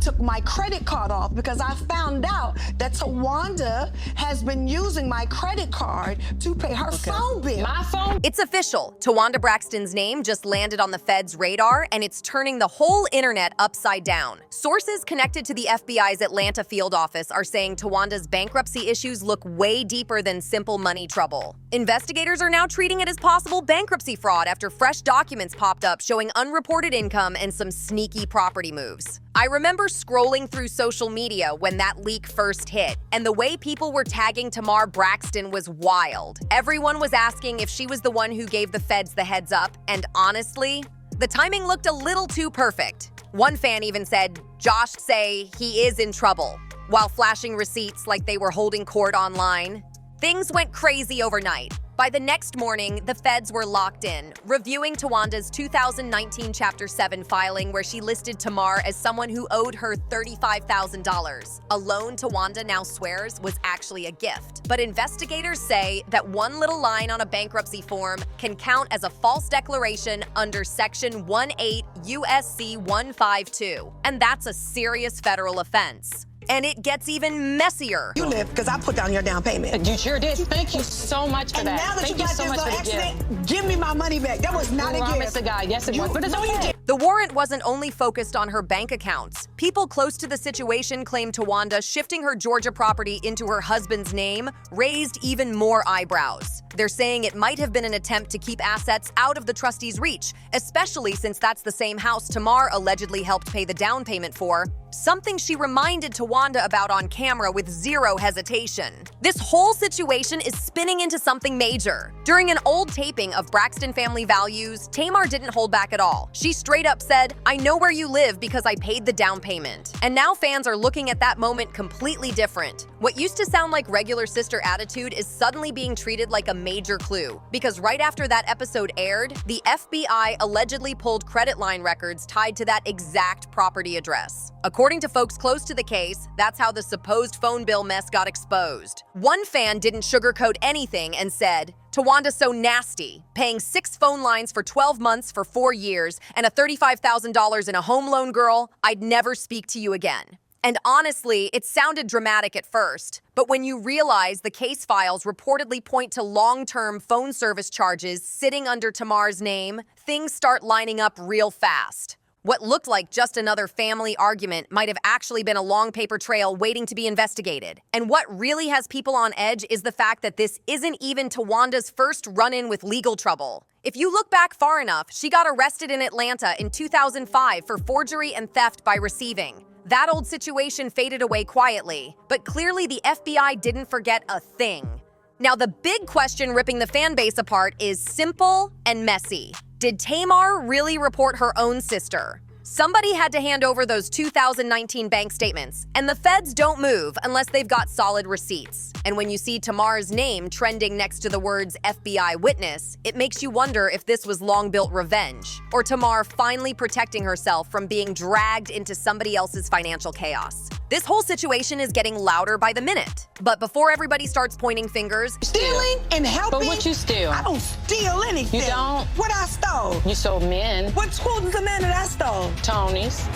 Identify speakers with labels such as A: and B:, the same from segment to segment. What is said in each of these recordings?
A: took my credit card off because I found out that Towanda has been using my credit card to pay her phone bill.
B: My phone?
C: It's official. Towanda Braxton's name just landed on the Fed's radar, and it's turning the whole internet upside down. Sources connected to the FBI's Atlanta field office are saying Towanda's bankruptcy issues look way deeper than simple money trouble. Investigators are now treating it as possible bankruptcy fraud after fresh documents popped up showing unreported income and some sneaky property moves. I remember scrolling through social media when that leak first hit, and the way people were tagging Tamar Braxton was wild. Everyone was asking if she was the one who gave the feds the heads up, and honestly, the timing looked a little too perfect. One fan even said, "Josh say he is in trouble," while flashing receipts like they were holding court online. Things went crazy overnight. By the next morning, the feds were locked in, reviewing Towanda's 2019 Chapter 7 filing where she listed Tamar as someone who owed her $35,000. A loan Towanda now swears was actually a gift. But investigators say that one little line on a bankruptcy form can count as a false declaration under Section 18 U.S.C. 152. And that's a serious federal offense. And it gets even messier.
A: You live because I put down your down payment.
B: You sure did. Thank you so much for
A: And
B: that.
A: now that
B: Thank
A: you got
B: so
A: this
B: much
A: little
B: for the gift.
A: accident, give me my money back. That was not a
B: Promise
A: gift.
B: to God. Yes, it was. But it's
A: No, you
B: okay.
A: didn't.
C: The warrant wasn't only focused on her bank accounts. People close to the situation claimed Towanda shifting her Georgia property into her husband's name raised even more eyebrows. They're saying it might have been an attempt to keep assets out of the trustee's reach, especially since that's the same house Tamar allegedly helped pay the down payment for, something she reminded Towanda about on camera with zero hesitation. This whole situation is spinning into something major. During an old taping of Braxton Family Values, Tamar didn't hold back at all. She straight up said, "I know where you live because I paid the down payment." And now fans are looking at that moment completely different. What used to sound like regular sister attitude is suddenly being treated like a major clue. Because right after that episode aired, the FBI allegedly pulled credit line records tied to that exact property address. According to folks close to the case, that's how the supposed phone bill mess got exposed. One fan didn't sugarcoat anything and said, "Towanda's so nasty, paying 6 phone lines for 12 months for 4 years and a $35,000 in a home loan, girl, I'd never speak to you again." And honestly, it sounded dramatic at first, but when you realize the case files reportedly point to long-term phone service charges sitting under Tamar's name, things start lining up real fast. What looked like just another family argument might have actually been a long paper trail waiting to be investigated. And what really has people on edge is the fact that this isn't even Towanda's first run-in with legal trouble. If you look back far enough, she got arrested in Atlanta in 2005 for forgery and theft by receiving. That old situation faded away quietly, but clearly the FBI didn't forget a thing. Now, the big question ripping the fan base apart is simple and messy. Did Tamar really report her own sister? Somebody had to hand over those 2019 bank statements, and the feds don't move unless they've got solid receipts. And when you see Tamar's name trending next to the words FBI witness, it makes you wonder if this was long-built revenge, or Tamar finally protecting herself from being dragged into somebody else's financial chaos. This whole situation is getting louder by the minute. But before everybody starts pointing fingers,
A: Stealing and helping?
B: But what you steal?
A: I don't steal anything.
B: You don't?
A: What I stole?
B: You stole men.
A: Who's the man that I stole?
B: Tony's.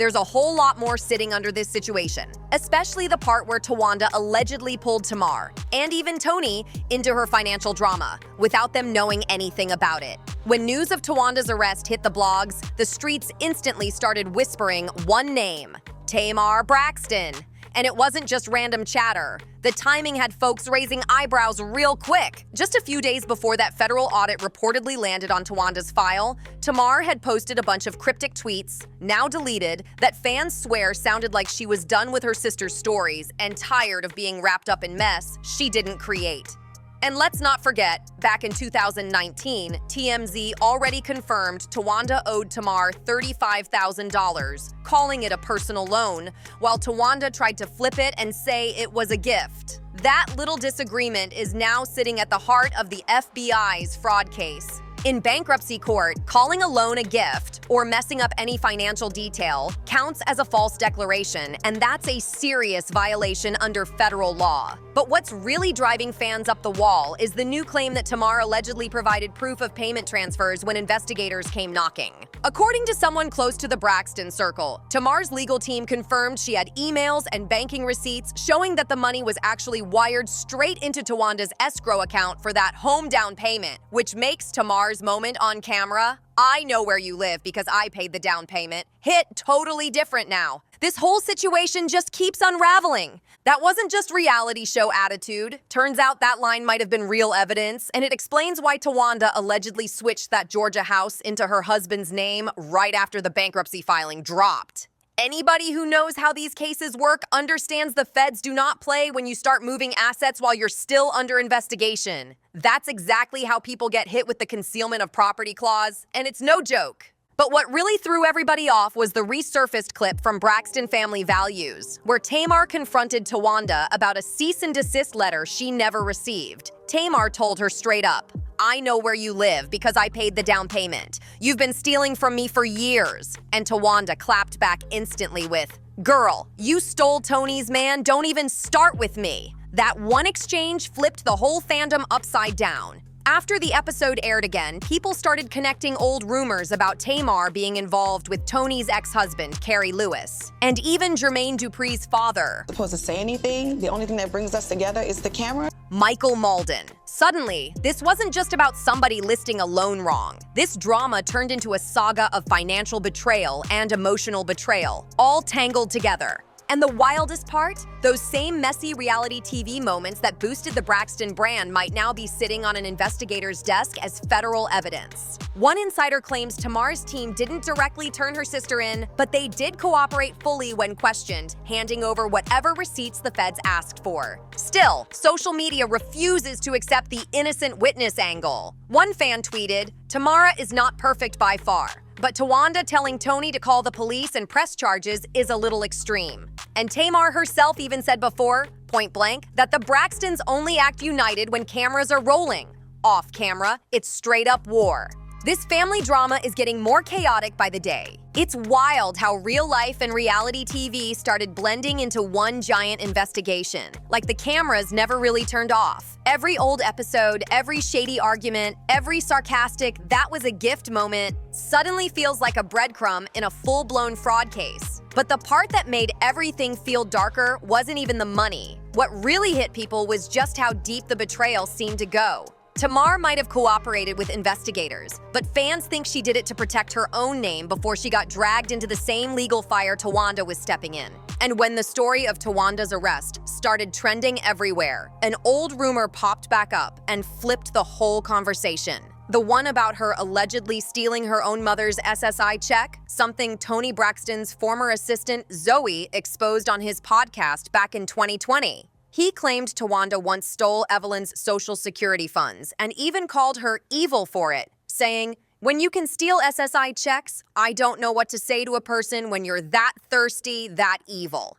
C: there's a whole lot more sitting under this situation, especially the part where Towanda allegedly pulled Tamar, and even Tony, into her financial drama, without them knowing anything about it. When news of Towanda's arrest hit the blogs, the streets instantly started whispering one name, Tamar Braxton. And it wasn't just random chatter. The timing had folks raising eyebrows real quick. Just a few days before that federal audit reportedly landed on Towanda's file, Tamar had posted a bunch of cryptic tweets, now deleted, that fans swear sounded like she was done with her sister's stories and tired of being wrapped up in mess she didn't create. And let's not forget, back in 2019, TMZ already confirmed Towanda owed Tamar $35,000, calling it a personal loan, while Towanda tried to flip it and say it was a gift. That little disagreement is now sitting at the heart of the FBI's fraud case. In bankruptcy court, calling a loan a gift or messing up any financial detail counts as a false declaration, and that's a serious violation under federal law. But what's really driving fans up the wall is the new claim that Tamar allegedly provided proof of payment transfers when investigators came knocking. According to someone close to the Braxton circle, Tamar's legal team confirmed she had emails and banking receipts showing that the money was actually wired straight into Tawanda's escrow account for that home down payment, which makes Tamar's moment on camera, "I know where you live because I paid the down payment," hit totally different now. This whole situation just keeps unraveling. That wasn't just reality show attitude. Turns out that line might have been real evidence, and it explains why Towanda allegedly switched that Georgia house into her husband's name right after the bankruptcy filing dropped. Anybody who knows how these cases work understands the feds do not play when you start moving assets while you're still under investigation. That's exactly how people get hit with the concealment of property clause, and it's no joke. But what really threw everybody off was the resurfaced clip from Braxton Family Values, where Tamar confronted Towanda about a cease and desist letter she never received. Tamar told her straight up, "I know where you live because I paid the down payment. You've been stealing from me for years." And Towanda clapped back instantly with, "Girl, you stole Tony's man, don't even start with me." That one exchange flipped the whole fandom upside down. After the episode aired again, people started connecting old rumors about Tamar being involved with Tony's ex-husband, Carrie Lewis, and even Jermaine Dupri's father.
D: Supposed to say anything? The only thing that brings us together is the camera?
C: Michael Malden. Suddenly, this wasn't just about somebody listing a loan wrong. This drama turned into a saga of financial betrayal and emotional betrayal, all tangled together. And the wildest part? Those same messy reality TV moments that boosted the Braxton brand might now be sitting on an investigator's desk as federal evidence. One insider claims Tamar's team didn't directly turn her sister in, but they did cooperate fully when questioned, handing over whatever receipts the feds asked for. Still, social media refuses to accept the innocent witness angle. One fan tweeted, "Tamara is not perfect by far, but Towanda telling Tony to call the police and press charges is a little extreme." And Tamar herself even said before, point blank, that the Braxtons only act united when cameras are rolling. Off camera, it's straight up war. This family drama is getting more chaotic by the day. It's wild how real life and reality TV started blending into one giant investigation. Like the cameras never really turned off. Every old episode, every shady argument, every sarcastic "that was a gift" moment suddenly feels like a breadcrumb in a full-blown fraud case. But the part that made everything feel darker wasn't even the money. What really hit people was just how deep the betrayal seemed to go. Tamar might have cooperated with investigators, but fans think she did it to protect her own name before she got dragged into the same legal fire Towanda was stepping in. And when the story of Tawanda's arrest started trending everywhere, an old rumor popped back up and flipped the whole conversation. The one about her allegedly stealing her own mother's SSI check, something Tony Braxton's former assistant Zoe exposed on his podcast back in 2020. He claimed Towanda once stole Evelyn's Social Security funds and even called her evil for it, saying, "When you can steal SSI checks, I don't know what to say to a person when you're that thirsty, that evil."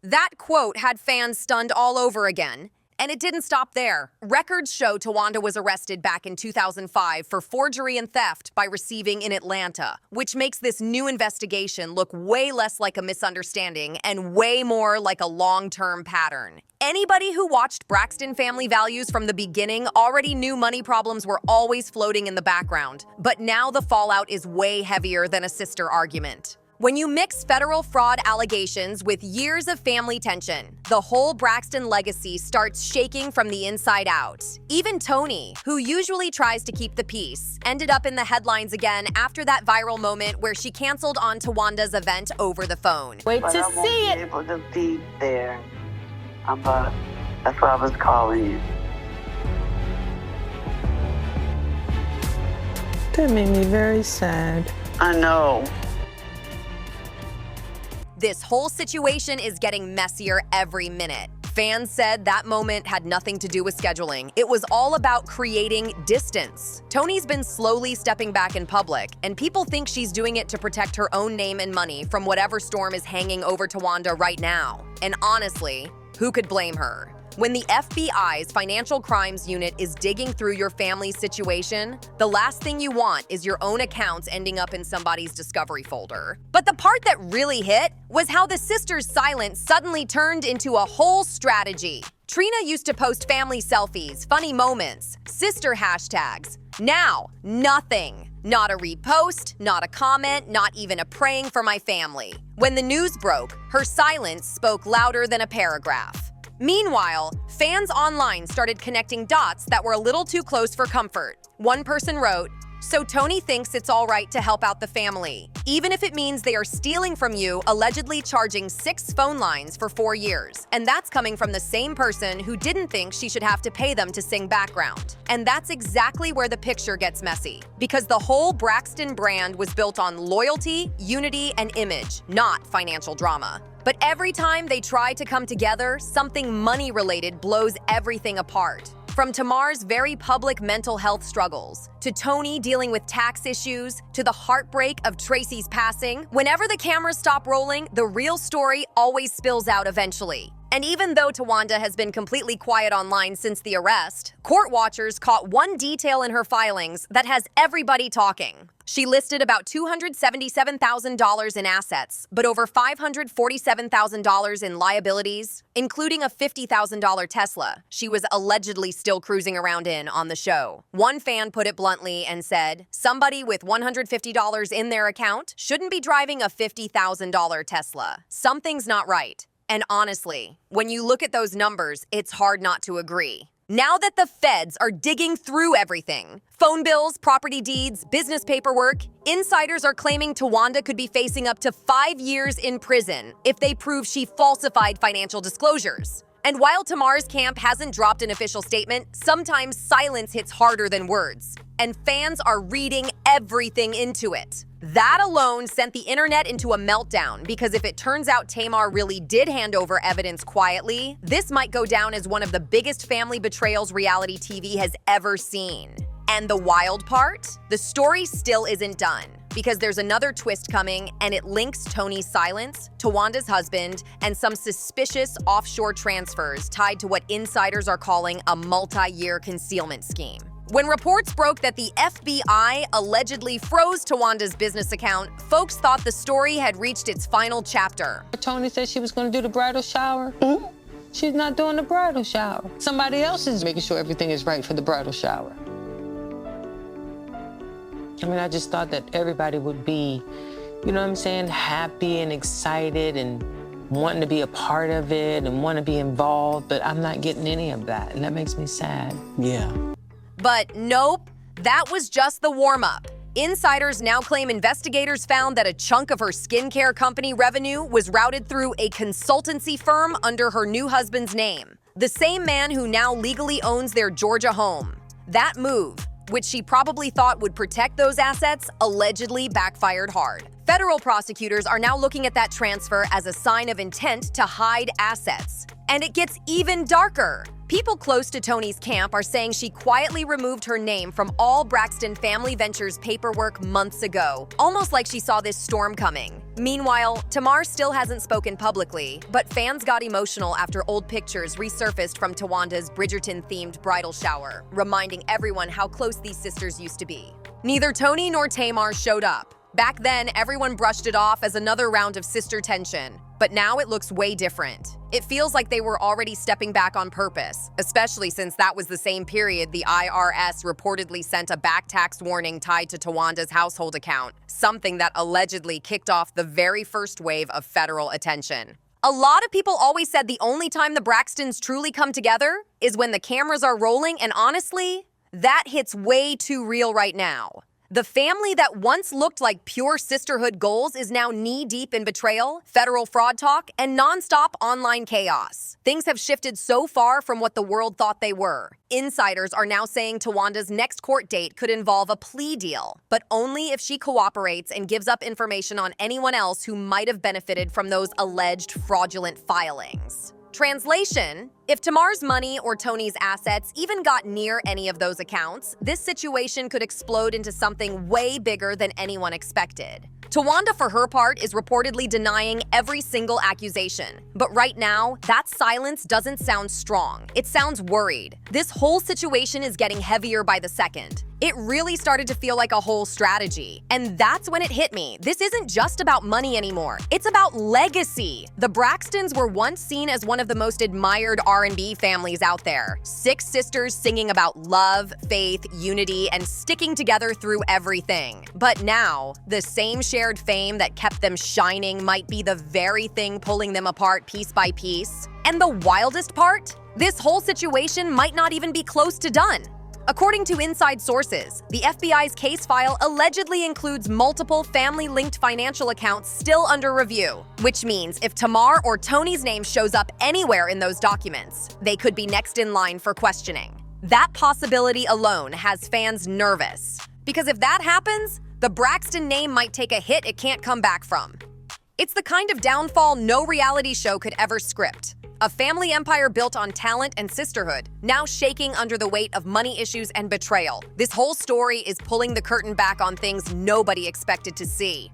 C: That quote had fans stunned all over again. And it didn't stop there. Records show Towanda was arrested back in 2005 for forgery and theft by receiving in Atlanta, which makes this new investigation look way less like a misunderstanding and way more like a long-term pattern. Anybody who watched Braxton Family Values from the beginning already knew money problems were always floating in the background, but now the fallout is way heavier than a sister argument. When you mix federal fraud allegations with years of family tension, the whole Braxton legacy starts shaking from the inside out. Even Tony, who usually tries to keep the peace, ended up in the headlines again after that viral moment where she canceled on Tawanda's event over the phone.
B: Wait
E: But
B: to
E: I won't
B: see
E: be
B: it.
E: able to be there. That's why I was calling you.
F: That made me very sad.
E: I know.
C: This whole situation is getting messier every minute. Fans said that moment had nothing to do with scheduling. It was all about creating distance. Tony's been slowly stepping back in public, and people think she's doing it to protect her own name and money from whatever storm is hanging over Towanda right now. And honestly, who could blame her? When the FBI's Financial Crimes Unit is digging through your family's situation, the last thing you want is your own accounts ending up in somebody's discovery folder. But the part that really hit was how the sisters' silence suddenly turned into a whole strategy. Trina used to post family selfies, funny moments, sister hashtags. Now, nothing. Not a repost, not a comment, not even a praying for my family. When the news broke, her silence spoke louder than a paragraph. Meanwhile, fans online started connecting dots that were a little too close for comfort. One person wrote, "So Tony thinks it's all right to help out the family, even if it means they are stealing from you, allegedly charging 6 phone lines for 4 years. And that's coming from the same person who didn't think she should have to pay them to sing background." And that's exactly where the picture gets messy, because the whole Braxton brand was built on loyalty, unity, and image, not financial drama. But every time they try to come together, something money-related blows everything apart. From Tamar's very public mental health struggles, to Tony dealing with tax issues, to the heartbreak of Tracy's passing, whenever the cameras stop rolling, the real story always spills out eventually. And even though Towanda has been completely quiet online since the arrest, court watchers caught one detail in her filings that has everybody talking. She listed about $277,000 in assets, but over $547,000 in liabilities, including a $50,000 Tesla she was allegedly still cruising around in on the show. One fan put it bluntly and said, "Somebody with $150 in their account shouldn't be driving a $50,000 Tesla. Something's not right." And honestly, when you look at those numbers, it's hard not to agree. Now that the feds are digging through everything, phone bills, property deeds, business paperwork, insiders are claiming Towanda could be facing up to 5 years in prison if they prove she falsified financial disclosures. And while Tamar's camp hasn't dropped an official statement, sometimes silence hits harder than words, and fans are reading everything into it. That alone sent the internet into a meltdown, because if it turns out Tamar really did hand over evidence quietly, this might go down as one of the biggest family betrayals reality TV has ever seen. And the wild part? The story still isn't done, because there's another twist coming, and it links Tony's silence, Towanda's husband, and some suspicious offshore transfers tied to what insiders are calling a multi-year concealment scheme. When reports broke that the FBI allegedly froze Towanda's business account, folks thought the story had reached its final chapter.
G: Tony said she was going to do the bridal shower. She's not doing the bridal shower. Somebody else is making sure everything is right for the bridal shower. I mean, I just thought that everybody would be, you know what I'm saying, happy and excited and wanting to be a part of it and want to be involved, but I'm not getting any of that, and that makes me sad.
D: Yeah.
C: But nope, that was just the warm-up. Insiders now claim investigators found that a chunk of her skincare company revenue was routed through a consultancy firm under her new husband's name, the same man who now legally owns their Georgia home. That move, which she probably thought would protect those assets, allegedly backfired hard. Federal prosecutors are now looking at that transfer as a sign of intent to hide assets. And it gets even darker. People close to Tony's camp are saying she quietly removed her name from all Braxton Family Ventures paperwork months ago, almost like she saw this storm coming. Meanwhile, Tamar still hasn't spoken publicly, but fans got emotional after old pictures resurfaced from Towanda's Bridgerton-themed bridal shower, reminding everyone how close these sisters used to be. Neither Tony nor Tamar showed up. Back then, everyone brushed it off as another round of sister tension. But now it looks way different. It feels like they were already stepping back on purpose, especially since that was the same period the IRS reportedly sent a back tax warning tied to Towanda's household account, something that allegedly kicked off the very first wave of federal attention. A lot of people always said the only time the Braxtons truly come together is when the cameras are rolling, and honestly, that hits way too real right now. The family that once looked like pure sisterhood goals is now knee-deep in betrayal, federal fraud talk, and nonstop online chaos. Things have shifted so far from what the world thought they were. Insiders are now saying Towanda's next court date could involve a plea deal, but only if she cooperates and gives up information on anyone else who might have benefited from those alleged fraudulent filings. Translation: if Tamar's money or Tony's assets even got near any of those accounts, this situation could explode into something way bigger than anyone expected. Towanda, for her part, is reportedly denying every single accusation. But right now, that silence doesn't sound strong. It sounds worried. This whole situation is getting heavier by the second. It really started to feel like a whole strategy. And that's when it hit me. This isn't just about money anymore. It's about legacy. The Braxtons were once seen as one of the most admired R&B families out there. 6 sisters singing about love, faith, unity, and sticking together through everything. But now, the same shared fame that kept them shining might be the very thing pulling them apart piece by piece. And the wildest part? This whole situation might not even be close to done. According to inside sources, the FBI's case file allegedly includes multiple family-linked financial accounts still under review, which means if Tamar or Tony's name shows up anywhere in those documents, they could be next in line for questioning. That possibility alone has fans nervous, because if that happens, the Braxton name might take a hit it can't come back from. It's the kind of downfall no reality show could ever script. A family empire built on talent and sisterhood, now shaking under the weight of money issues and betrayal. This whole story is pulling the curtain back on things nobody expected to see.